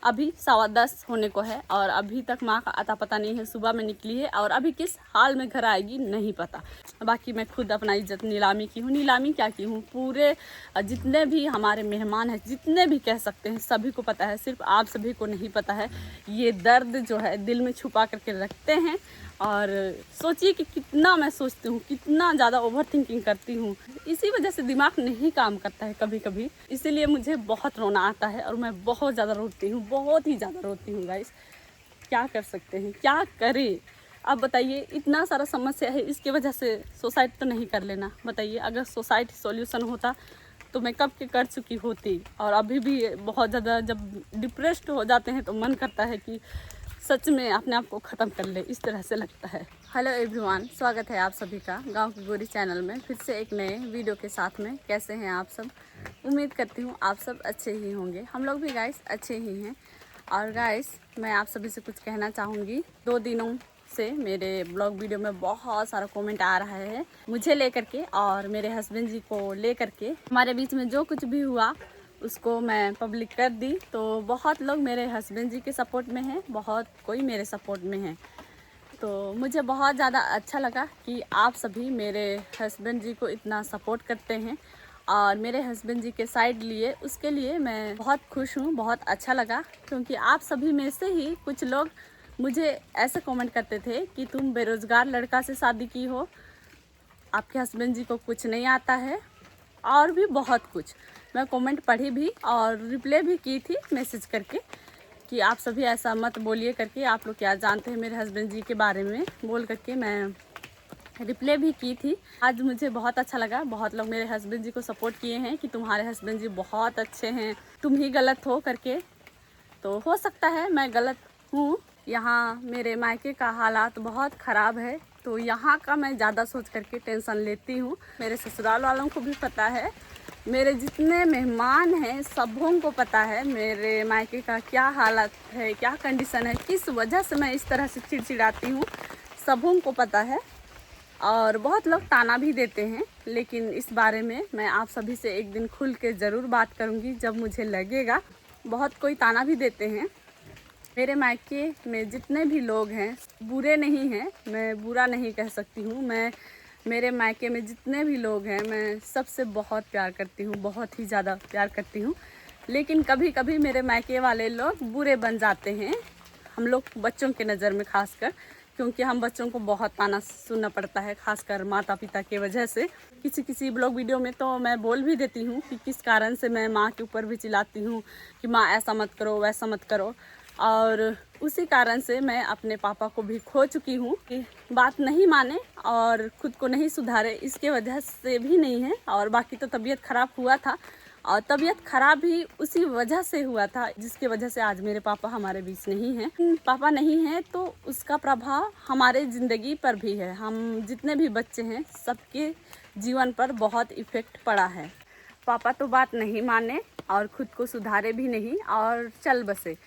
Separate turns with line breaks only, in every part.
अभी 10:15 होने को है और अभी तक माँ का अता पता नहीं है। सुबह में निकली है और अभी किस हाल में घर आएगी नहीं पता। बाकी मैं खुद अपना इज्जत नीलामी की हूँ। नीलामी क्या की हूँ, पूरे जितने भी हमारे मेहमान हैं, जितने भी कह सकते हैं, सभी को पता है, सिर्फ आप सभी को नहीं पता है। ये दर्द जो है दिल में छुपा करके रखते हैं। और सोचिए कि कितना मैं सोचती हूँ, कितना ज़्यादा ओवर थिंकिंग करती हूँ। इसी वजह से दिमाग नहीं काम करता है कभी कभी, इसीलिए मुझे बहुत रोना आता है और मैं बहुत ज़्यादा रोती हूँ, बहुत ही ज़्यादा रोती हूँ गाइस। क्या कर सकते हैं, क्या करें। अब बताइए, इतना सारा समस्या है, इसके वजह से सुसाइड तो नहीं कर लेना। बताइए, अगर सुसाइड सॉल्यूशन होता तो मैं कब के कर चुकी होती। और अभी भी बहुत ज़्यादा जब डिप्रेस्ड हो जाते हैं तो मन करता है कि सच में अपने आप को ख़त्म कर ले, इस तरह से लगता है। हेलो एवरीवन, स्वागत है आप सभी का गांव की गोरी चैनल में फिर से एक नए वीडियो के साथ में। कैसे हैं आप सब? उम्मीद करती हूँ आप सब अच्छे ही होंगे। हम लोग भी गाइस अच्छे ही हैं। और गाइस, मैं आप सभी से कुछ कहना चाहूँगी। 2 दिनों से मेरे ब्लॉग वीडियो में बहुत सारा कमेंट आ रहा है मुझे लेकर के और मेरे हस्बैंड जी को लेकर के। हमारे बीच में जो कुछ भी हुआ उसको मैं पब्लिक कर दी, तो बहुत लोग मेरे हस्बैंड जी के सपोर्ट में हैं, बहुत कोई मेरे सपोर्ट में है। तो मुझे बहुत ज़्यादा अच्छा लगा कि आप सभी मेरे हस्बैंड जी को इतना सपोर्ट करते हैं और मेरे हस्बैंड जी के साइड लिए, उसके लिए मैं बहुत खुश हूँ। बहुत अच्छा लगा, क्योंकि आप सभी में से ही कुछ लोग मुझे ऐसे कमेंट करते थे कि तुम बेरोज़गार लड़का से शादी की हो, आपके हस्बैंड जी को कुछ नहीं आता है, और भी बहुत कुछ। मैं कमेंट पढ़ी भी और रिप्लाई भी की थी मैसेज करके कि आप सभी ऐसा मत बोलिए करके, आप लोग क्या जानते हैं मेरे हस्बैंड जी के बारे में, बोल करके मैं रिप्लाई भी की थी। आज मुझे बहुत अच्छा लगा, बहुत लोग मेरे हस्बैंड जी को सपोर्ट किए हैं कि तुम्हारे हस्बैंड जी बहुत अच्छे हैं, तुम ही गलत हो करके। तो हो सकता है मैं गलत हूँ। यहाँ मेरे मायके का हालात बहुत ख़राब है, तो यहाँ का मैं ज़्यादा सोच करके टेंशन लेती हूँ। मेरे ससुराल वालों को भी पता है, मेरे जितने मेहमान हैं सबों को पता है मेरे मायके का क्या हालत है, क्या कंडीशन है, किस वजह से मैं इस तरह से चिड़चिड़ाती हूँ, सबों को पता है। और बहुत लोग ताना भी देते हैं, लेकिन इस बारे में मैं आप सभी से एक दिन खुल के ज़रूर बात करूँगी जब मुझे लगेगा। बहुत कोई ताना भी देते हैं। मेरे मायके में जितने भी लोग हैं बुरे नहीं हैं, मैं बुरा नहीं कह सकती हूँ। मैं मेरे मायके में जितने भी लोग हैं मैं सबसे बहुत प्यार करती हूँ, बहुत ही ज़्यादा प्यार करती हूँ। लेकिन कभी कभी मेरे मायके वाले लोग बुरे बन जाते हैं, हम लोग बच्चों के नज़र में खासकर, क्योंकि हम बच्चों को बहुत ताना सुनना पड़ता है, खासकर माता पिता के वजह से। किसी किसी ब्लॉग वीडियो में तो मैं बोल भी देती हूँ कि किस कारण से मैं माँ के ऊपर भी चिल्लाती हूँ कि माँ ऐसा मत करो, वैसा मत करो। और उसी कारण से मैं अपने पापा को भी खो चुकी हूँ कि बात नहीं माने और ख़ुद को नहीं सुधारे, इसके वजह से भी नहीं है। और बाकी तो तबीयत ख़राब हुआ था, और तबीयत ख़राब भी उसी वजह से हुआ था जिसकी वजह से आज मेरे पापा हमारे बीच नहीं हैं। पापा नहीं हैं तो उसका प्रभाव हमारे ज़िंदगी पर भी है। हम जितने भी बच्चे हैं सबके जीवन पर बहुत इफ़ेक्ट पड़ा है। पापा तो बात नहीं माने और ख़ुद को सुधारे भी नहीं और चल बसे,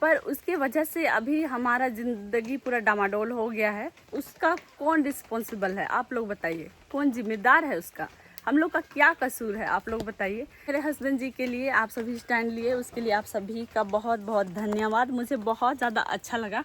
पर उसके वजह से अभी हमारा ज़िंदगी पूरा डामाडोल हो गया है। उसका कौन रिस्पॉन्सिबल है, आप लोग बताइए, कौन जिम्मेदार है उसका? हम लोग का क्या कसूर है, आप लोग बताइए। मेरे हस्बैंड जी के लिए आप सभी स्टैंड लिए, उसके लिए आप सभी का बहुत बहुत धन्यवाद। मुझे बहुत ज़्यादा अच्छा लगा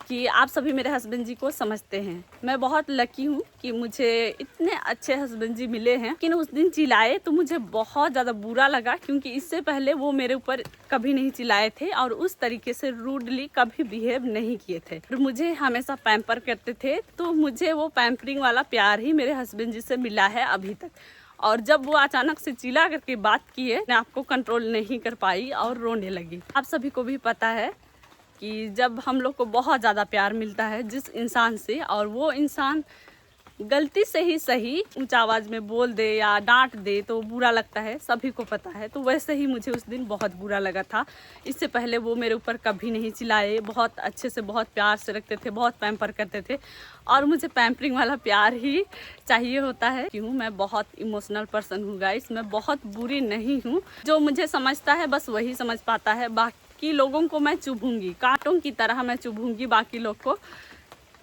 कि आप सभी मेरे हस्बैंड जी को समझते हैं। मैं बहुत लकी हूँ कि मुझे इतने अच्छे हस्बैंड जी मिले हैं। लेकिन उस दिन चिल्लाए तो मुझे बहुत ज़्यादा बुरा लगा, क्योंकि इससे पहले वो मेरे ऊपर कभी नहीं चिल्लाए थे और उस तरीके से रूडली कभी बिहेव नहीं किए थे। फिर मुझे हमेशा पैम्पर करते थे, तो मुझे वो पैम्परिंग वाला प्यार ही मेरे हस्बैंड जी से मिला है अभी तक। और जब वो अचानक से चिल्ला करके बात किए, मैं आपको कंट्रोल नहीं कर पाई और रोने लगी। आप सभी को भी पता है कि जब हम लोग को बहुत ज़्यादा प्यार मिलता है जिस इंसान से, और वो इंसान गलती से ही सही ऊंचा आवाज़ में बोल दे या डांट दे तो बुरा लगता है, सभी को पता है। तो वैसे ही मुझे उस दिन बहुत बुरा लगा था। इससे पहले वो मेरे ऊपर कभी नहीं चिल्लाए, बहुत अच्छे से बहुत प्यार से रखते थे, बहुत पैम्पर करते थे, और मुझे पैम्परिंग वाला प्यार ही चाहिए होता है। क्यों, मैं बहुत इमोशनल पर्सन हूँ गाइस, मैं बहुत बुरी नहीं हूँ। जो मुझे समझता है बस वही समझ पाता है, बाकी लोगों को मैं चुभूंगी, कांटों की तरह मैं चुभूंगी बाकी लोग को,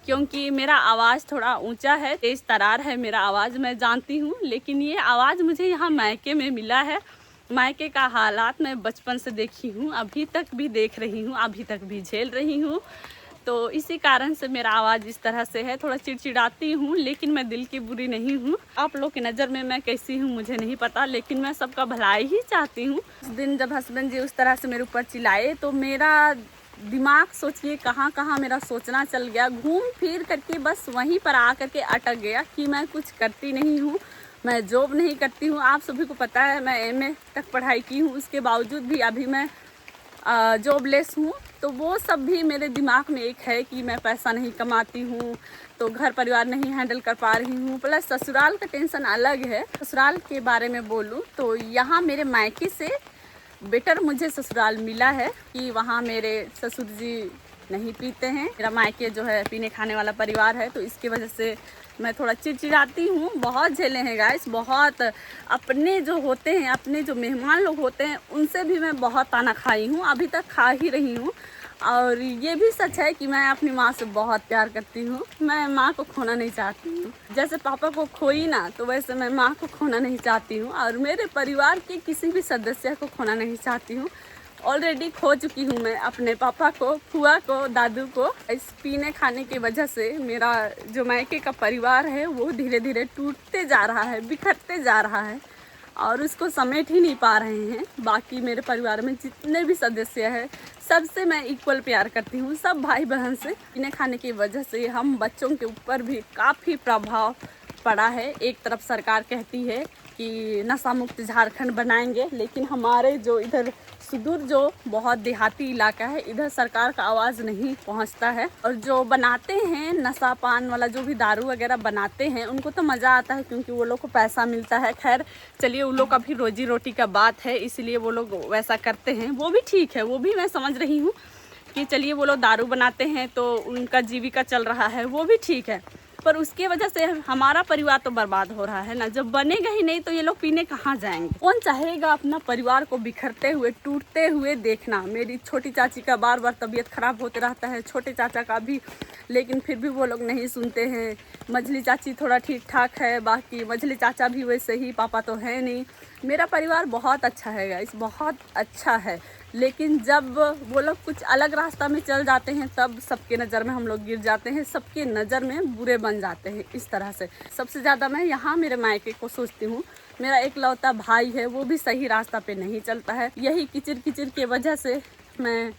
क्योंकि मेरा आवाज़ थोड़ा ऊंचा है, तेज़ तरार है मेरा आवाज़, मैं जानती हूँ। लेकिन ये आवाज़ मुझे यहाँ मायके में मिला है मायके का हालात मैं बचपन से देखी हूँ, अभी तक भी देख रही हूँ, अभी तक भी झेल रही हूँ। तो इसी कारण से मेरा आवाज़ इस तरह से है, थोड़ा चिड़चिड़ाती हूँ, लेकिन मैं दिल की बुरी नहीं हूँ। आप लोग की नज़र में मैं कैसी हूँ मुझे नहीं पता, लेकिन मैं सबका भलाई ही चाहती हूँ। उस दिन जब हस्बैंड जी उस तरह से मेरे ऊपर चिल्लाए तो मेरा दिमाग सोचिए कहाँ कहाँ मेरा सोचना चल गया, घूम फिर करके बस वहीं पर आकर के अटक गया कि मैं कुछ करती नहीं हूँ, मैं जॉब नहीं करती हूँ। आप सभी को पता है मैं एमए तक पढ़ाई की हूँ, उसके बावजूद भी अभी मैं जॉबलेस हूँ। तो वो सब भी मेरे दिमाग में एक है कि मैं पैसा नहीं कमाती हूँ, तो घर परिवार नहीं हैंडल कर पा रही हूँ, प्लस ससुराल का टेंशन अलग है। ससुराल के बारे में बोलूँ तो यहाँ मेरे मायके से बेटर मुझे ससुराल मिला है कि वहाँ मेरे ससुर जी नहीं पीते हैं। मेरा मायके जो है पीने खाने वाला परिवार है, तो इसकी वजह से मैं थोड़ा चिड़चिड़ाती हूँ। बहुत झेले हैं गाइस, बहुत। अपने जो होते हैं, अपने जो मेहमान लोग होते हैं, उनसे भी मैं बहुत ताना खाई हूँ, अभी तक खा ही रही हूँ। और ये भी सच है कि मैं अपनी माँ से बहुत प्यार करती हूँ, मैं माँ को खोना नहीं चाहती हूँ। जैसे पापा को खोई ना, तो वैसे मैं माँ को खोना नहीं चाहती हूँ और मेरे परिवार के किसी भी सदस्य को खोना नहीं चाहती हूँ। ऑलरेडी खो चुकी हूँ मैं अपने पापा को, फुआ को, दादू को। इस पीने खाने की वजह से मेरा जो मायके का परिवार है वो धीरे धीरे टूटते जा रहा है, बिखरते जा रहा है और उसको समेट ही नहीं पा रहे हैं। बाकी मेरे परिवार में जितने भी सदस्य हैं सबसे मैं इक्वल प्यार करती हूँ, सब भाई बहन से। पीने खाने की वजह से हम बच्चों के ऊपर भी काफ़ी प्रभाव पड़ा है। एक तरफ सरकार कहती है कि नशा मुक्त झारखंड बनाएंगे, लेकिन हमारे जो इधर सुदूर जो बहुत देहाती इलाका है, इधर सरकार का आवाज़ नहीं पहुंचता है। और जो बनाते हैं नशा पान वाला, जो भी दारू वगैरह बनाते हैं, उनको तो मज़ा आता है क्योंकि वो लोग को पैसा मिलता है। खैर चलिए, उन लोग का भी रोजी रोटी का बात है, इसलिए वो लोग वैसा करते हैं, वो भी ठीक है, वो भी मैं समझ रही हूँ कि चलिए वो लोग दारू बनाते हैं तो उनका जीविका चल रहा है, वो भी ठीक है। पर उसके वजह से हमारा परिवार तो बर्बाद हो रहा है ना। जब बनेगा ही नहीं तो ये लोग पीने कहाँ जाएंगे? कौन चाहेगा अपना परिवार को बिखरते हुए, टूटते हुए देखना? मेरी छोटी चाची का बार बार तबीयत खराब होते रहता है, छोटे चाचा का भी, लेकिन फिर भी वो लोग नहीं सुनते हैं। मझली चाची थोड़ा ठीक ठाक है, बाकी मझली चाचा भी वैसे ही, पापा तो है नहीं। मेरा परिवार बहुत अच्छा है गाइस, बहुत अच्छा है। लेकिन जब वो लोग कुछ अलग रास्ता में चल जाते हैं तब सबके नज़र में हम लोग गिर जाते हैं, सबके नज़र में बुरे बन जाते हैं। इस तरह से सबसे ज़्यादा मैं यहाँ मेरे मायके को सोचती हूँ। मेरा एक लौता भाई है, वो भी सही रास्ता पे नहीं चलता है। यही किचिर किचिर के वजह से मैं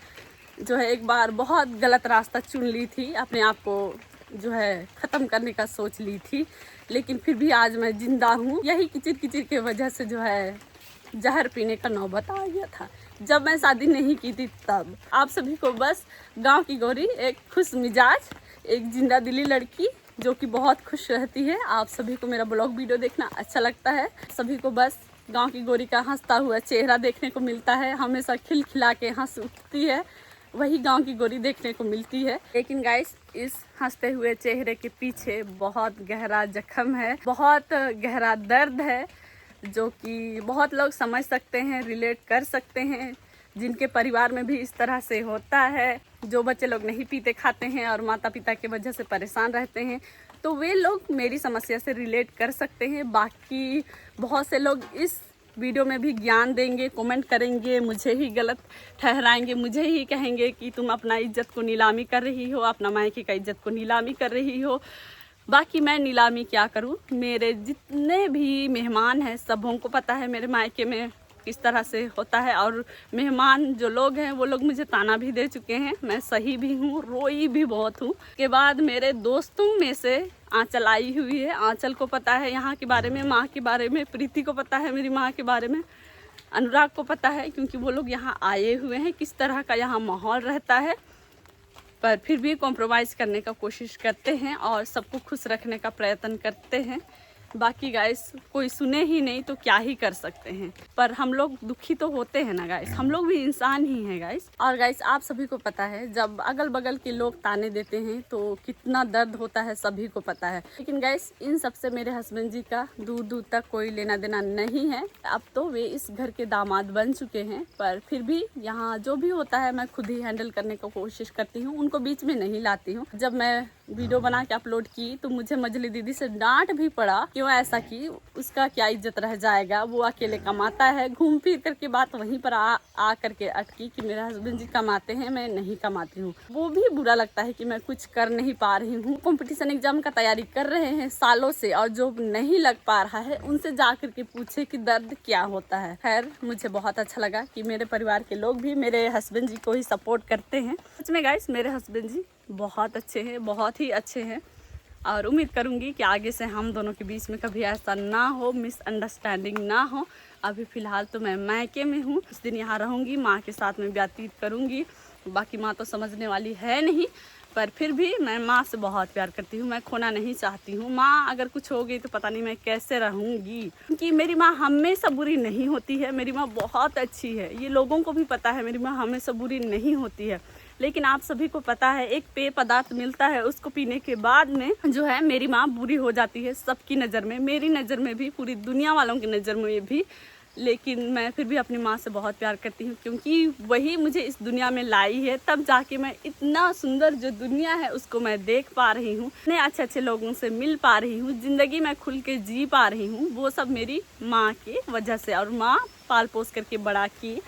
जो है एक बार बहुत गलत रास्ता चुन ली थी, अपने आप को जो है ख़त्म करने का सोच ली थी, लेकिन फिर भी आज मैं जिंदा हूँ। यही किचिर किचिर के वजह से जो है जहर पीने का नौबत आ गया था, जब मैं शादी नहीं की थी तब। आप सभी को बस गांव की गौरी, एक खुश मिजाज, एक जिंदा दिली लड़की जो कि बहुत खुश रहती है। आप सभी को मेरा ब्लॉग वीडियो देखना अच्छा लगता है। सभी को बस गांव की गौरी का हंसता हुआ चेहरा देखने को मिलता है, हमेशा खिलखिला के हंस उठती है, वही गांव की गौरी देखने को मिलती है। लेकिन गाइस, इस हंसते हुए चेहरे के पीछे बहुत गहरा जख्म है, बहुत गहरा दर्द है, जो कि बहुत लोग समझ सकते हैं, रिलेट कर सकते हैं। जिनके परिवार में भी इस तरह से होता है, जो बच्चे लोग नहीं पीते खाते हैं और माता पिता की वजह से परेशान रहते हैं, तो वे लोग मेरी समस्या से रिलेट कर सकते हैं। बाकी बहुत से लोग इस वीडियो में भी ज्ञान देंगे, कमेंट करेंगे, मुझे ही गलत ठहराएंगे, मुझे ही कहेंगे कि तुम अपना इज्जत को नीलामी कर रही हो, अपना मायके का इज्जत को नीलामी कर रही हो। बाकी मैं नीलामी क्या करूं? मेरे जितने भी मेहमान हैं सबों को पता है मेरे मायके में किस तरह से होता है, और मेहमान जो लोग हैं वो लोग मुझे ताना भी दे चुके हैं। मैं सही भी हूँ, रोई भी बहुत हूँ। के बाद मेरे दोस्तों में से आंचल आई हुई है, आंचल को पता है यहाँ के बारे में, माँ के बारे में, प्रीति को पता है मेरी माँ के बारे में, अनुराग को पता है, क्योंकि वो लोग यहाँ आए हुए हैं, किस तरह का यहाँ माहौल रहता है। पर फिर भी कॉम्प्रोमाइज़ करने का कोशिश करते हैं और सबको खुश रखने का प्रयत्न करते हैं। बाकी गाइस, कोई सुने ही नहीं तो क्या ही कर सकते हैं। पर हम लोग दुखी तो होते हैं ना गाइस, हम लोग भी इंसान ही हैं गाइस। और गाइस, आप सभी को पता है जब अगल बगल के लोग ताने देते हैं तो कितना दर्द होता है, सभी को पता है। लेकिन गाइस, इन सब से मेरे हस्बैंड जी का दूर दूर तक कोई लेना देना नहीं है। अब तो वे इस घर के दामाद बन चुके हैं, पर फिर भी यहाँ जो भी होता है मैं खुद ही हैंडल करने की कोशिश करती हूँ, उनको बीच में नहीं लाती हूँ। जब मैं वीडियो बना के अपलोड की तो मुझे मजली दीदी से डांट भी पड़ा, क्यों ऐसा की, उसका क्या इज्जत रह जाएगा, वो अकेले कमाता है। घूम फिर करके बात वहीं पर आ करके अटकी कि मेरे हस्बैंड जी कमाते हैं, मैं नहीं कमाती हूँ। वो भी बुरा लगता है कि मैं कुछ कर नहीं पा रही हूँ। कंपटीशन एग्जाम का तैयारी कर रहे हैं सालों से और जो नहीं लग पा रहा है उनसे जा करके पूछे कि दर्द क्या होता है। खैर मुझे बहुत अच्छा लगा कि मेरे परिवार के लोग भी मेरे हस्बैंड जी को ही सपोर्ट करते हैं। सच में गाइस, मेरे हस्बैंड जी बहुत अच्छे हैं, बहुत ही अच्छे हैं और उम्मीद करूंगी कि आगे से हम दोनों के बीच में कभी ऐसा ना हो, मिसअंडरस्टैंडिंग ना हो। अभी फ़िलहाल तो मैं मायके में हूँ, कुछ दिन यहाँ रहूँगी, माँ के साथ में व्यतीत करूँगी। बाकी माँ तो समझने वाली है नहीं, पर फिर भी मैं माँ से बहुत प्यार करती हूँ, मैं खोना नहीं चाहती हूँ। माँ अगर कुछ हो गई तो पता नहीं मैं कैसे रहूँगी, क्योंकि मेरी माँ हमेशा बुरी नहीं होती है, मेरी माँ बहुत अच्छी है। ये लोगों को भी पता है, मेरी माँ हमेशा बुरी नहीं होती है। लेकिन आप सभी को पता है, एक पेय पदार्थ मिलता है, उसको पीने के बाद में जो है मेरी माँ बुरी हो जाती है सबकी नज़र में, मेरी नज़र में भी, पूरी दुनिया वालों की नज़र में भी। लेकिन मैं फिर भी अपनी माँ से बहुत प्यार करती हूँ, क्योंकि वही मुझे इस दुनिया में लाई है। तब जाके मैं इतना सुंदर जो दुनिया है उसको मैं देख पा रही हूँ, इतने अच्छे अच्छे लोगों से मिल पा रही हूँ, ज़िंदगी में खुल के जी पा रही हूँ। वो सब मेरी माँ की वजह से, और माँ पाल पोस करके बड़ा की।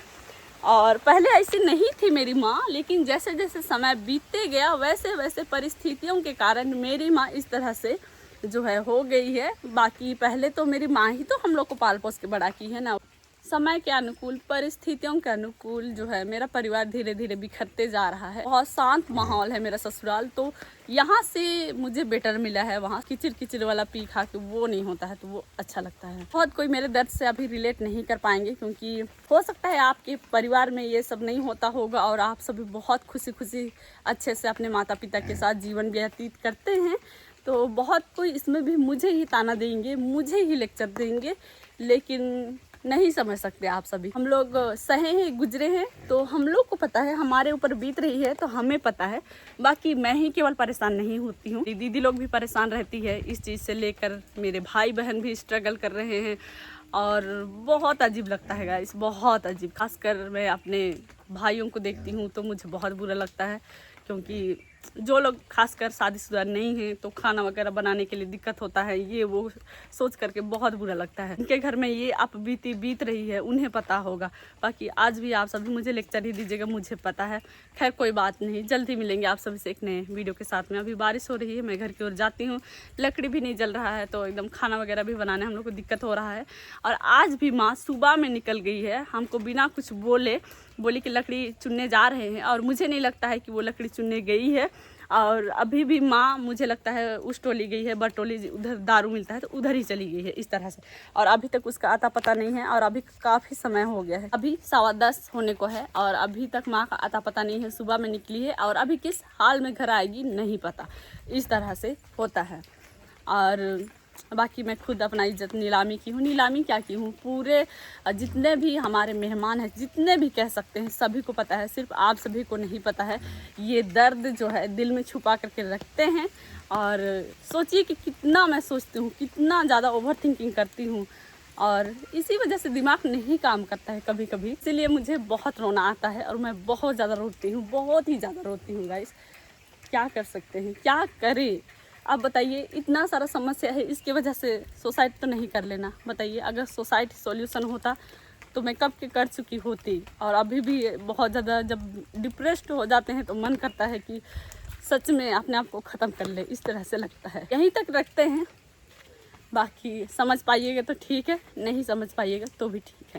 और पहले ऐसी नहीं थी मेरी माँ, लेकिन जैसे जैसे समय बीतते गया वैसे वैसे परिस्थितियों के कारण मेरी माँ इस तरह से जो है हो गई है। बाकी पहले तो मेरी माँ ही तो हम लोग को पाल पोस के बड़ा की है ना। समय के अनुकूल, परिस्थितियों के अनुकूल जो है मेरा परिवार धीरे धीरे बिखरते जा रहा है। बहुत शांत माहौल है मेरा ससुराल, तो यहाँ से मुझे बेटर मिला है। वहाँ किचिर किचिर वाला पी खा के वो नहीं होता है, तो वो अच्छा लगता है बहुत। कोई मेरे दर्द से अभी रिलेट नहीं कर पाएंगे, क्योंकि हो सकता है आपके परिवार में ये सब नहीं होता होगा और आप सभी बहुत खुशी खुशी अच्छे से अपने माता पिता के साथ जीवन व्यतीत करते हैं। तो बहुत कोई इसमें भी मुझे ही ताना देंगे, मुझे ही लेक्चर देंगे, लेकिन नहीं समझ सकते आप सभी। हम लोग सहे हैं, गुजरे हैं, तो हम लोग को पता है, हमारे ऊपर बीत रही है तो हमें पता है। बाकी मैं ही केवल परेशान नहीं होती हूँ, दीदी लोग भी परेशान रहती है इस चीज़ से लेकर, मेरे भाई बहन भी स्ट्रगल कर रहे हैं और बहुत अजीब लगता है गाइस, बहुत अजीब। खासकर मैं अपने भाइयों को देखती हूँ तो मुझे बहुत बुरा लगता है, क्योंकि जो लोग खासकर शादीशुदा नहीं हैं तो खाना वगैरह बनाने के लिए दिक्कत होता है, ये वो सोच करके बहुत बुरा लगता है। उनके घर में ये आप बीत रही है, उन्हें पता होगा। बाकी आज भी आप सभी मुझे लेक्चर ही दीजिएगा, मुझे पता है। खैर कोई बात नहीं, जल्दी मिलेंगे आप सभी से एक नए वीडियो के साथ में। अभी बारिश हो रही है, मैं घर की ओर जाती हूँ, लकड़ी भी नहीं जल रहा है, तो एकदम खाना वगैरह भी बनाने हम लोग को दिक्कत हो रहा है। और आज भी माँ सुबह में निकल गई है, हमको बिना कुछ बोली कि लकड़ी चुनने जा रहे हैं, और मुझे नहीं लगता है कि वो लकड़ी चुनने गई है। और अभी भी माँ मुझे लगता है उस टोली गई है, बरटोली उधर दारू मिलता है तो उधर ही चली गई है इस तरह से। और अभी तक उसका आता पता नहीं है, और अभी काफ़ी समय हो गया है, अभी 10:15 होने को है और अभी तक माँ का आता पता नहीं है। सुबह में निकली है और अभी किस हाल में घर आएगी नहीं पता, इस तरह से होता है। और बाकी मैं खुद अपना इज्जत नीलामी की हूँ। नीलामी क्या की हूँ, पूरे जितने भी हमारे मेहमान हैं, जितने भी कह सकते हैं, सभी को पता है, सिर्फ आप सभी को नहीं पता है। ये दर्द जो है दिल में छुपा करके रखते हैं। और सोचिए कि कितना मैं सोचती हूँ, कितना ज़्यादा ओवर थिंकिंग करती हूँ, और इसी वजह से दिमाग नहीं काम करता है कभी कभी, इसीलिए मुझे बहुत रोना आता है और मैं बहुत ज़्यादा रोती हूँ, बहुत ही ज़्यादा रोती हूँ गाइस। क्या कर सकते हैं, क्या करें अब बताइए। इतना सारा समस्या है, इसकी वजह से सुसाइड तो नहीं कर लेना, बताइए। अगर सुसाइड सॉल्यूशन होता तो मैं कब के कर चुकी होती। और अभी भी बहुत ज़्यादा जब डिप्रेस्ड हो जाते हैं तो मन करता है कि सच में अपने आप को ख़त्म कर ले, इस तरह से लगता है। यहीं तक रखते हैं, बाकी समझ पाइएगा तो ठीक है, नहीं समझ पाइएगा तो भी ठीक है।